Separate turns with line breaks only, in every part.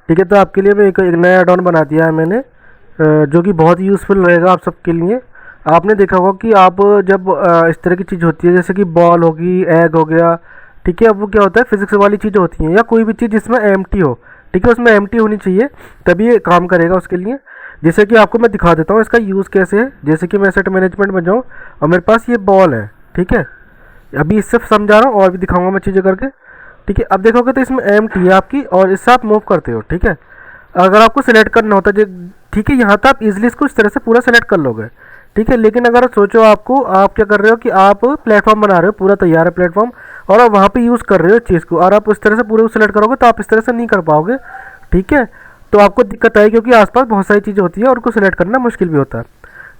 ठीक है, तो आपके लिए मैं एक नया एड ऑन बना दिया है मैंने, जो कि बहुत यूज़फुल रहेगा आप सबके लिए। आपने देखा होगा कि आप जब इस तरह की चीज़ होती है जैसे कि बॉल होगी, एग हो गया, ठीक है, अब वो क्या होता है, फिजिक्स वाली चीज़ें होती हैं या कोई भी चीज़ जिसमें एम्प्टी हो, ठीक है, उसमें एम्प्टी होनी चाहिए तभी ये काम करेगा उसके लिए। जैसे कि आपको मैं दिखा देता हूँ इसका यूज़ कैसे है। जैसे कि मैं एसेट मैनेजमेंट में जाऊँ और मेरे पास ये बॉल है, ठीक है, अभी इससे समझा रहा हूँ और भी दिखाऊंगा मैं चीज़ें करके। ठीक है, अब देखोगे तो इसमें एम टी है आपकी और इससे आप मूव करते हो। ठीक है, अगर आपको सेलेक्ट करना होता है ठीक है, यहाँ तो आप इजीली इसको इस तरह से पूरा सेलेक्ट कर लोगे। ठीक है, लेकिन अगर सोचो आपको, आप क्या कर रहे हो कि आप प्लेटफॉर्म बना रहे हो, पूरा तैयार है प्लेटफॉर्म, और आप वहाँ पे यूज़ कर रहे हो चीज़ को, और आप उस तरह से पूरे सेलेक्ट करोगे तो आप इस तरह से नहीं कर पाओगे। ठीक है, तो आपको दिक्कत आएगी क्योंकि आसपास बहुत सारी चीज़ें होती है और उनको सेलेक्ट करना मुश्किल भी होता है।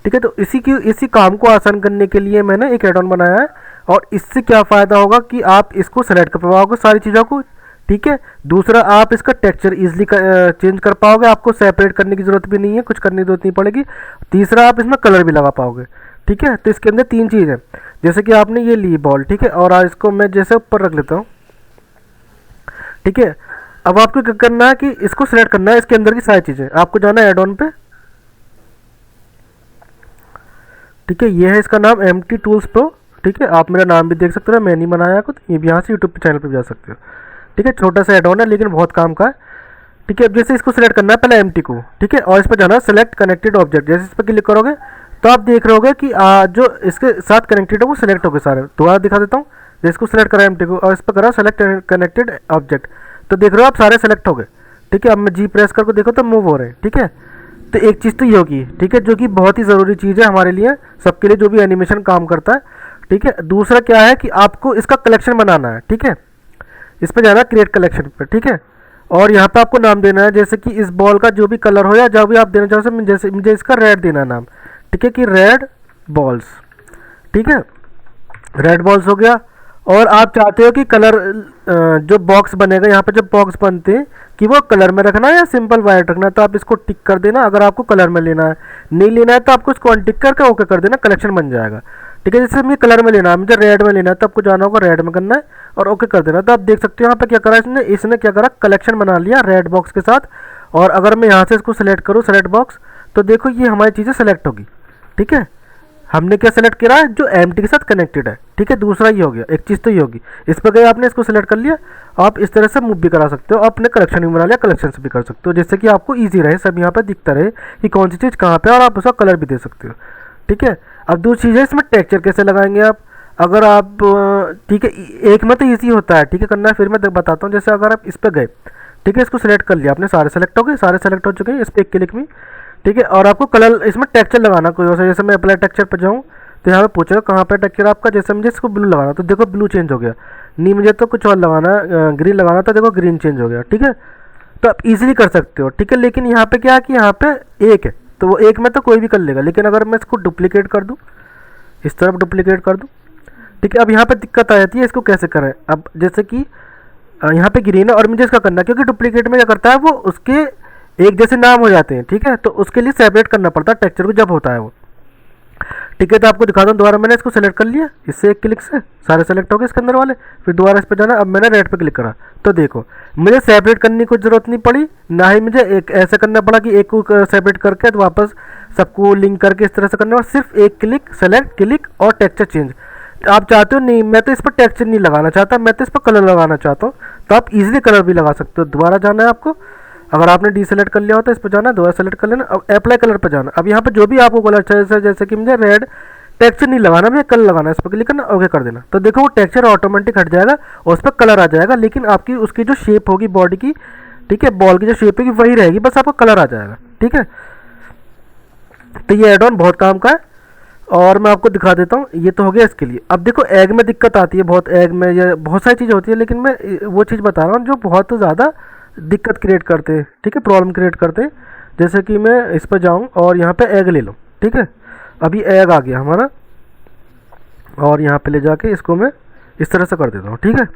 ठीक है, तो इसी काम को आसान करने के लिए मैंने एक एड ऑन बनाया है, और इससे क्या फ़ायदा होगा कि आप इसको सेलेक्ट कर पाओगे सारी चीज़ों को। ठीक है, दूसरा आप इसका टेक्सचर इजीली चेंज कर पाओगे, आपको सेपरेट करने की ज़रूरत भी नहीं है, कुछ करने की ज़रूरत नहीं पड़ेगी। तीसरा आप इसमें कलर भी लगा पाओगे। ठीक है, तो इसके अंदर तीन चीज़ है। जैसे कि आपने ये ली बॉल, ठीक है, और आज इसको मैं जैसे ऊपर रख लेता हूँ। ठीक है, अब आपको क्या करना है कि इसको सिलेक्ट करना है, इसके अंदर की सारी चीज़ें, आपको जाना है एड ऑन पे। ठीक है, ये है इसका नाम एम टी टूल्स प्रो। ठीक है, आप मेरा नाम भी देख सकते हो, मैं नहीं बनाया कुछ, ये भी यहाँ से यूट्यूब चैनल पे भी जा सकते हो। ठीक है, छोटा सा एड ऑन है लेकिन बहुत काम का है। ठीक है, अब जैसे इसको सिलेक्ट करना है पहले एम टी को, ठीक है, और इस पर जाना है सेलेक्ट कनेक्टेड ऑब्जेक्ट। जैसे इस पर क्लिक करोगे तो आप देख रहे होगे कि जो इसके साथ कनेक्टेड है वो सिलेक्ट हो गए सारे। दोबारा दिखा देता हूँ, जैसे इसको सिलेक्ट करा एम टी को और इस पर करा सेलेक्ट कनेक्टेड ऑब्जेक्ट, तो देख रहे हो आप सारे सेलेक्ट हो गए। ठीक है, अब मैं जी प्रेस करके देखो तो मूव हो रहे हैं। ठीक है, तो एक चीज़ तो ये होगी, ठीक है, जो कि बहुत ही ज़रूरी चीज़ है हमारे लिए, सबके लिए जो भी एनिमेशन काम करता है। ठीक है, दूसरा क्या है कि आपको इसका कलेक्शन बनाना है। ठीक है, इस पर जाना है क्रिएट कलेक्शन पर। ठीक है, और यहाँ पे आपको नाम देना है, जैसे कि इस बॉल का जो भी कलर हो या जो भी आप देना चाहो, जैसे मुझे इसका रेड देना है नाम। ठीक है, कि रेड बॉल्स। ठीक है, रेड बॉल्स हो गया। और आप चाहते हो कि कलर जो बॉक्स बनेगा यहाँ पे, जब बॉक्स बनते हैं कि वो कलर में रखना है या सिंपल वाइट रखना है, तो आप इसको टिक कर देना। अगर आपको कलर में लेना है, नहीं लेना है तो आपको इसको अनटिक करके ओके कर देना, कलेक्शन बन जाएगा। ठीक है, जैसे मुझे कलर में लेना है, मुझे रेड में लेना है, तो आपको जाना होगा रेड में करना है और ओके कर देना। तो आप देख सकते हो यहाँ पे क्या करा इसने इसने क्या करा, कलेक्शन बना लिया रेड बॉक्स के साथ। और अगर मैं यहाँ से इसको सेलेक्ट करूँ सेलेक्ट बॉक्स, तो देखो ये हमारी चीज़ें सेलेक्ट होगी। ठीक है, हमने क्या सेलेक्ट करा है, जो एम टी के साथ कनेक्टेड है। ठीक है, दूसरा ये हो गया, एक चीज़ तो ये होगी। इस पर गए आपने, इसको सेलेक्ट कर लिया, आप इस तरह से मूव भी करा सकते हो, अपने कलेक्शन भी बना लिया, कलेक्शन से भी कर सकते हो, जिससे कि आपको ईजी रहे, सब यहाँ पर दिखता रहे कि कौन सी चीज़ कहाँ पे, और आप उसका कलर भी दे सकते हो। ठीक है, अब दूसरी चीज़ है इसमें टेक्सचर कैसे लगाएंगे आप। अगर आप ठीक है, एक में तो ईजी होता है, ठीक है, करना है, फिर मैं बताता हूँ। जैसे अगर आप इस पर गए, ठीक है, इसको सेलेक्ट कर लिया आपने, सारे सेलेक्ट हो गए, सारे सेलेक्ट हो चुके हैं इस पर एक क्लिक में। ठीक है, और आपको कलर इसमें टेक्सचर लगाना कोई और सा, जैसे मैं अप्लाई टेक्सचर पर जाऊँ तो यहाँ पे पूछेगा कहाँ पे टेक्सचर आपका, जैसे मुझे इसको ब्लू लगाना, तो देखो ब्लू चेंज हो गया। नहीं मुझे तो कुछ और लगाना, ग्रीन लगाना, तो देखो ग्रीन चेंज हो गया। ठीक है, तो आप इजीली कर सकते हो। ठीक है, लेकिन यहाँ पे क्या है कि यहाँ पे एक है, तो वो एक में तो कोई भी कर लेगा, लेकिन अगर मैं इसको डुप्लीकेट कर दूँ, इस तरफ डुप्लीकेट कर दूँ, ठीक है, अब यहाँ पे दिक्कत आ जाती है, इसको कैसे करें। अब जैसे कि यहाँ पे ग्रीन है और मुझे इसका करना है, क्योंकि डुप्लीकेट में क्या करता है वो उसके एक जैसे नाम हो जाते हैं। ठीक है, तो उसके लिए सेपरेट करना पड़ता है टेक्सचर को जब होता है वो। ठीक है, तो आपको दिखाता हूँ दोबारा, मैंने इसको सेलेक्ट कर लिया, इससे एक क्लिक से सारे सेलेक्ट हो गए इसके अंदर वाले। फिर दोबारा इस पर जाना, अब मैंने रेड पे क्लिक करा, तो देखो मुझे सेपरेट करने की जरूरत नहीं पड़ी, ना ही मुझे एक ऐसा करना पड़ा कि एक को सेपरेट करके तो वापस सबको लिंक करके इस तरह से करना, और सिर्फ एक क्लिक, सेलेक्ट क्लिक और टेक्सचर चेंज। आप चाहते हो नहीं, मैं तो इस पर टेक्सचर नहीं लगाना चाहता, मैं तो इस पर कलर लगाना चाहता हूँ, तो आप इजीली कलर भी लगा सकते हो। दोबारा जाना है आपको, अगर आपने डी सेलेक्ट कर लिया हो तो इस पर जाना, दोबारा सेलेक्ट कर लेना, अब अप्लाई कलर पर जाना। अब यहाँ पर जो भी आपको कलर चाहिए, जैसे कि मुझे रेड, टेक्सचर नहीं लगाना, मुझे कलर लगाना है, इस पर क्लिक करना, ओके कर देना, तो देखो वो टेक्सचर ऑटोमेटिक हट जाएगा और उस पर कलर आ जाएगा, लेकिन आपकी उसकी जो शेप होगी बॉडी की, ठीक है, बॉल की जो शेप होगी वही रहेगी, बस आपको कलर आ जाएगा। ठीक है, तो ये एड ऑन बहुत काम का है, और मैं आपको दिखा देता हूँ। ये तो हो गया इसके लिए। अब देखो एग में दिक्कत आती है बहुत, एग में ये बहुत सारी चीज़ें होती है, लेकिन मैं वो चीज़ बता रहा हूँ जो बहुत ज़्यादा दिक्कत क्रिएट करते हैं। ठीक है, प्रॉब्लम क्रिएट करते हैं। जैसे कि मैं इस पर जाऊँ और यहाँ पे एग ले लूँ। ठीक है, अभी एग आ गया हमारा, और यहाँ पे ले जाके इसको मैं इस तरह से कर देता हूँ। ठीक है,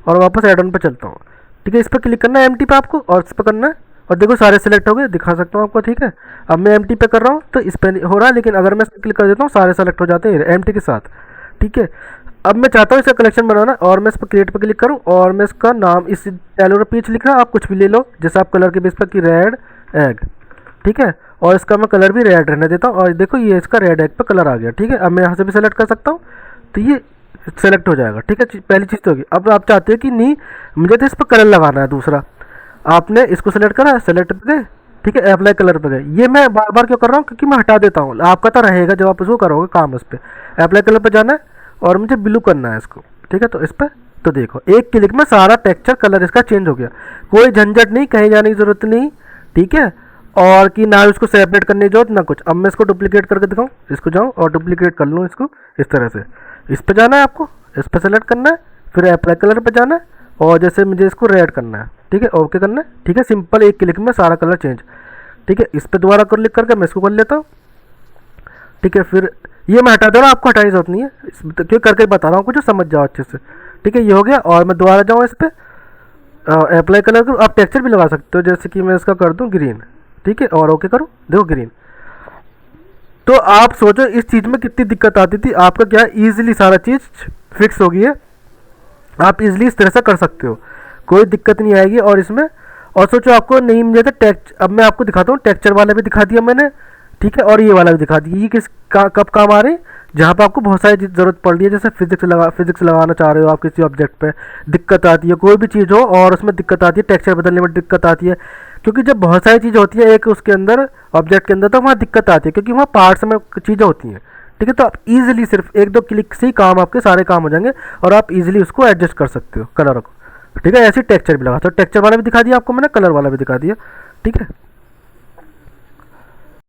और वापस एड ऑन पे चलता हूँ। ठीक है, इस पर क्लिक करना है एम टी पे आपको, और इस पर करना है, और देखो सारे सेलेक्ट हो गए, दिखा सकता हूँ आपको। ठीक है, अब मैं एम टी पे कर रहा हूँ तो इस पर हो रहा है, लेकिन अगर मैं क्लिक कर देता हूँ सारे सेलेक्ट हो जाते हैं एम टी के साथ। ठीक है, अब मैं चाहता हूँ इसका कलेक्शन बनाना, और मैं इस पर क्रिएट पर क्लिक करूँ और मैं इसका नाम इस टेलर पीच लिख रहा है, आप कुछ भी ले लो जैसे आप कलर के बेस पर कि रेड एग, ठीक है। और इसका मैं कलर भी रेड रहने देता हूँ, और देखो ये इसका रेड एग पर कलर आ गया, ठीक है। अब मैं यहाँ से भी सेलेक्ट कर सकता हूँ, तो ये सेलेक्ट हो जाएगा, ठीक है। पहली चीज़ तो होगी। अब आप चाहते हो कि नहीं मुझे तो इस पर कलर लगाना है दूसरा, आपने इसको सेलेक्ट करा, सेलेक्ट पे गए, ठीक है, अप्लाई कलर पे गए। ये मैं बार बार क्यों कर रहा हूँ, क्योंकि मैं हटा देता हूँ, आपका तो रहेगा जब आप इसको करोगे काम। इस पर अप्लाई कलर पे जाना है और मुझे ब्लू करना है इसको, ठीक है। तो इस पर तो देखो एक क्लिक में सारा टेक्सचर कलर इसका चेंज हो गया, कोई झंझट नहीं, कहीं जाने की ज़रूरत नहीं, ठीक है। और कि ना उसको सेपरेट करने की जरूरत ना कुछ। अब मैं इसको डुप्लीकेट करके दिखाऊँ, इसको जाऊँ और डुप्लीकेट कर लूँ इसको इस तरह से। इस पर जाना है आपको, इस पर सेलेक्ट करना है, फिर अप्लाई कलर पर जाना है, और जैसे मुझे इसको रेड करना है, ठीक है, ओके करना है, ठीक है। सिंपल एक क्लिक में सारा कलर चेंज, ठीक है। इस पर दोबारा क्लिक करके मैं इसको कर लेता हूँ, ठीक है। फिर ये मैं हटा दे रहा हूँ, आपको हटाने की जरूरत नहीं है, क्यों करके बता रहा हूँ कुछ समझ जाओ अच्छे से, ठीक है। ये हो गया, और मैं दोबारा जाऊँ इस पर अप्लाई कलर करूँ। आप टेक्सचर भी लगा सकते हो, जैसे कि मैं इसका कर दूँ ग्रीन, ठीक है, और ओके करूँ, देखो ग्रीन। तो आप सोचो इस चीज़ में कितनी दिक्कत आती थी, आपका क्या ईजिली सारा चीज़ फिक्स हो गई है, आप इजीली इस तरह से कर सकते हो, कोई दिक्कत नहीं आएगी। और इसमें और सोचो आपको नहीं मिल जाता टेक्स्ट, अब मैं आपको दिखाता हूँ, टेक्सचर वाला भी दिखा दिया मैंने, ठीक है, और ये वाला भी दिखा दिया। ये कब काम आ रहे हैं, जहाँ पर आपको बहुत सारी ज़रूरत पड़ रही है, जैसे फिजिक्स लगाना चाह रहे हो आप किसी ऑब्जेक्ट पे, दिक्कत आती है, कोई भी चीज़ हो और उसमें दिक्कत आती है, टेक्सचर बदलने में दिक्कत आती है, क्योंकि जब बहुत सारी चीज़ें होती है एक उसके अंदर ऑब्जेक्ट के अंदर, तो वहाँ दिक्कत आती है, क्योंकि वहाँ पार्ट्स में चीज़ें होती हैं, ठीक है। तो आप इजीली सिर्फ एक दो क्लिक से ही काम आपके सारे काम हो जाएंगे, और आप इजीली उसको एडजस्ट कर सकते हो कलर को, ठीक है। ऐसे टेक्सचर भी लगा, तो टेक्सचर वाला भी दिखा दिया आपको मैंने, कलर वाला भी दिखा दिया, ठीक है।